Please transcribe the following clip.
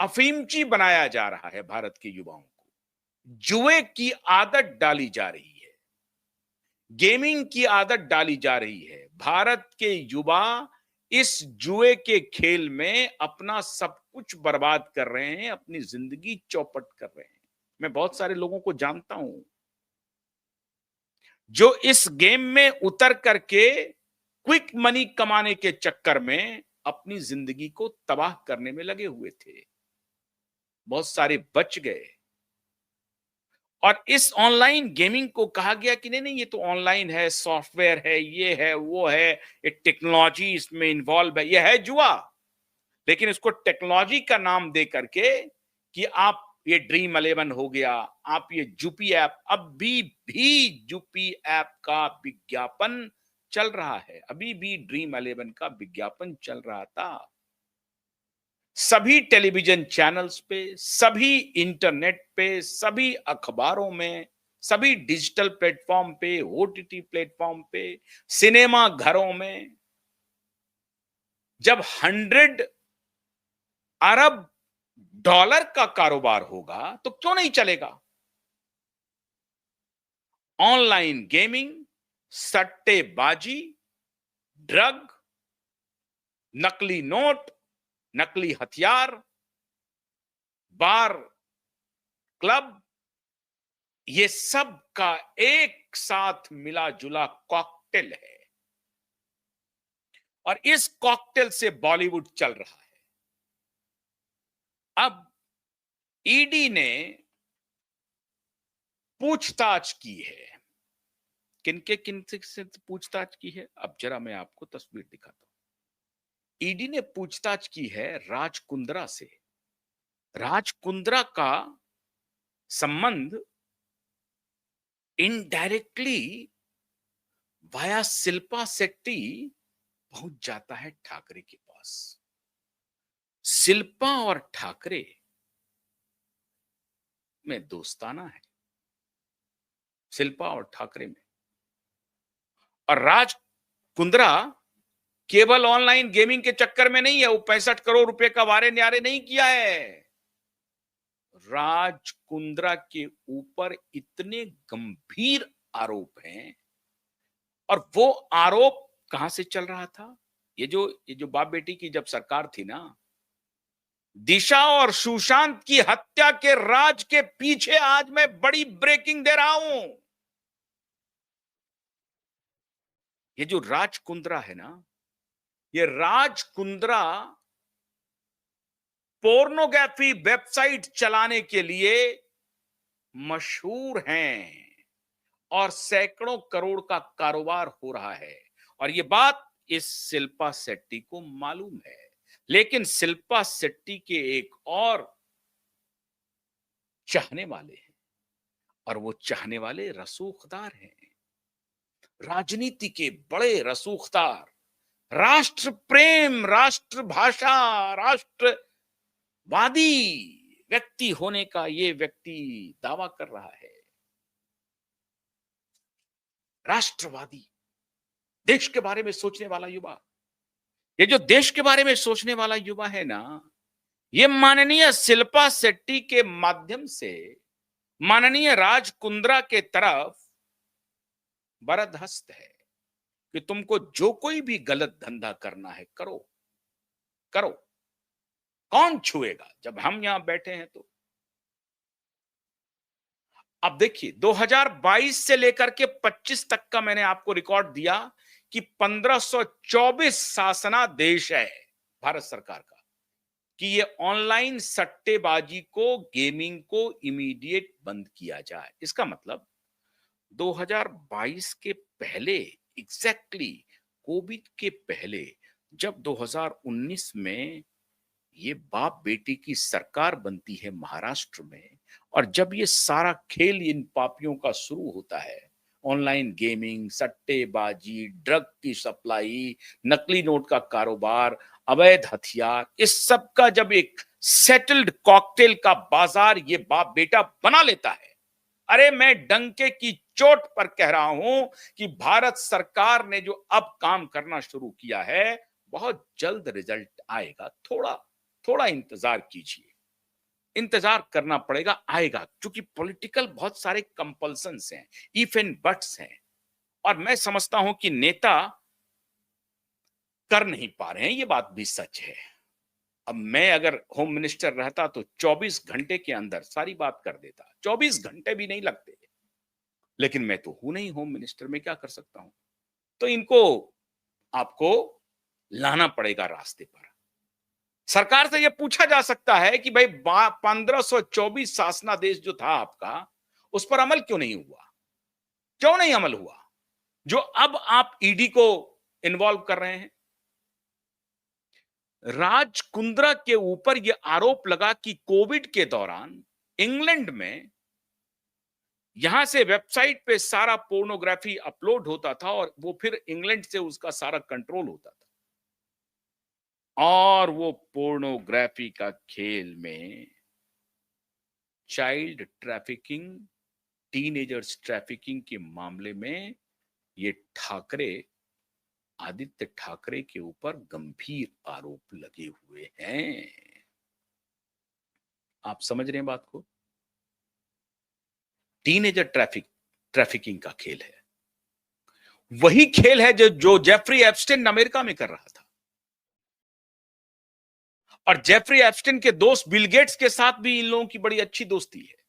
अफीमची बनाया जा रहा है भारत के युवाओं को, जुए की आदत डाली जा रही है, गेमिंग की आदत डाली जा रही है। भारत के युवा इस जुए के खेल में अपना सब कुछ बर्बाद कर रहे हैं, अपनी जिंदगी चौपट कर रहे हैं। मैं बहुत सारे लोगों को जानता हूं जो इस गेम में उतर करके क्विक मनी कमाने के चक्कर में अपनी जिंदगी को तबाह करने में लगे हुए थे। बहुत सारे बच गए। और इस ऑनलाइन गेमिंग को कहा गया कि नहीं नहीं, ये तो ऑनलाइन है, सॉफ्टवेयर है, ये है, वो है, ये टेक्नोलॉजी इसमें इन्वॉल्व है, ये है जुआ। लेकिन इसको टेक्नोलॉजी का नाम दे करके कि आप ये ड्रीम 11 हो गया, आप ये जुपी ऐप, अभी भी जुपी ऐप का विज्ञापन चल रहा है, अभी भी ड्रीम 11 का विज्ञापन चल रहा था। सभी टेलीविजन चैनल्स पे, सभी इंटरनेट पे, सभी अखबारों में, सभी डिजिटल प्लेटफॉर्म पे, ओटीटी प्लेटफॉर्म पे, सिनेमा घरों में। जब 100 अरब डॉलर का कारोबार होगा तो क्यों नहीं चलेगा? ऑनलाइन गेमिंग, सट्टेबाजी, ड्रग, नकली नोट, नकली हथियार, बार, क्लब, ये सब का एक साथ मिला जुला कॉकटेल है। और इस कॉकटेल से बॉलीवुड चल रहा है। अब ईडी ने पूछताछ की है। किनके किनसे से पूछताछ की है? अब जरा मैं आपको तस्वीर दिखाता हूं। ईडी ने पूछताछ की है राज कुंद्रा से। राज कुंद्रा का संबंध इनडायरेक्टली वाया शिल्पा शेट्टी पहुंच जाता है ठाकरे के पास। शिल्पा और ठाकरे में दोस्ताना है, शिल्पा और ठाकरे में। और राज कुंद्रा केवल ऑनलाइन गेमिंग के चक्कर में नहीं है, वो 65 करोड़ रुपए का वारे न्यारे नहीं किया है। राज कुंद्रा के ऊपर इतने गंभीर आरोप हैं। और वो आरोप कहां से चल रहा था? ये जो बाप बेटी की जब सरकार थी ना, दिशा और सुशांत की हत्या के राज के पीछे आज मैं बड़ी ब्रेकिंग दे रहा हूं। ये जो राज कुंद्रा है ना, ये राज कुंद्रा पोर्नोग्राफी वेबसाइट चलाने के लिए मशहूर हैं और सैकड़ों करोड़ का कारोबार हो रहा है। और ये बात इस शिल्पा शेट्टी को मालूम है। लेकिन शिल्पा शेट्टी के एक और चाहने वाले हैं, और वो चाहने वाले रसूखदार हैं, राजनीति के बड़े रसूखदार, राष्ट्र प्रेम, राष्ट्र भाषा, राष्ट्रवादी व्यक्ति होने का ये व्यक्ति दावा कर रहा है। राष्ट्रवादी, देश के बारे में सोचने वाला युवा। ये जो देश के बारे में सोचने वाला युवा है ना, ये माननीय शिल्पा शेट्टी के माध्यम से माननीय राज कुंद्रा के तरफ बरदहस्त है कि तुमको जो कोई भी गलत धंधा करना है करो, करो, कौन छुएगा जब हम यहां बैठे हैं तो। अब देखिए 2022 से लेकर के 25 तक का मैंने आपको रिकॉर्ड दिया कि 1524 शासनादेश है भारत सरकार का कि ये ऑनलाइन सट्टेबाजी को, गेमिंग को इमीडिएट बंद किया जाए। इसका मतलब 2022 के पहले, एग्जैक्टली कोविड के पहले, जब 2019 में ये बाप बेटी की सरकार बनती है महाराष्ट्र में, और जब ये सारा खेल इन पापियों का शुरू होता है, ऑनलाइन गेमिंग, सट्टेबाजी, ड्रग की सप्लाई, नकली नोट का कारोबार, अवैध हथियार, इस सब का जब एक सेटल्ड कॉकटेल का बाजार ये बाप बेटा बना लेता है, अरे मैं डंके की चोट पर कह रहा हूं कि भारत सरकार ने जो अब काम करना शुरू किया है, बहुत जल्द रिजल्ट आएगा। थोड़ा थोड़ा इंतजार कीजिए। इंतजार करना पड़ेगा, आएगा, क्योंकि पॉलिटिकल बहुत सारे कंपल्सन्स हैं, इफ एंड बट्स हैं, और मैं समझता हूं कि नेता कर नहीं पा रहे हैं, ये बात भी सच है। अब मैं अगर होम मिनिस्टर रहता तो 24 घंटे के अंदर सारी बात कर देता, 24 घंटे भी नहीं लगते, लेकिन मैं तो हूं नहीं होम मिनिस्टर, में क्या कर सकता हूं? तो इनको आपको लाना पड़ेगा रास्ते पर। सरकार से यह पूछा जा सकता है कि भाई 1524 शासनादेश जो था आपका, उस पर अमल क्यों नहीं हुआ? क्यों नहीं अमल हुआ, जो अब आप ईडी को इन्वॉल्व कर रहे हैं? राज कुंद्रा के ऊपर यह आरोप लगा कि कोविड के दौरान इंग्लैंड में यहां से वेबसाइट पे सारा पोर्नोग्राफी अपलोड होता था और वो फिर इंग्लैंड से उसका सारा कंट्रोल होता था, और वो पोर्नोग्राफी का खेल में चाइल्ड ट्रैफिकिंग, टीनेजर्स ट्रैफिकिंग के मामले में ये आदित्य ठाकरे के ऊपर गंभीर आरोप लगे हुए हैं। आप समझ रहे हैं बात को? टीनेजर ट्रैफिकिंग का खेल है, वही खेल है जो जेफरी एप्स्टेन अमेरिका में कर रहा था, और जेफरी एप्स्टेन के दोस्त बिल गेट्स के साथ भी इन लोगों की बड़ी अच्छी दोस्ती है।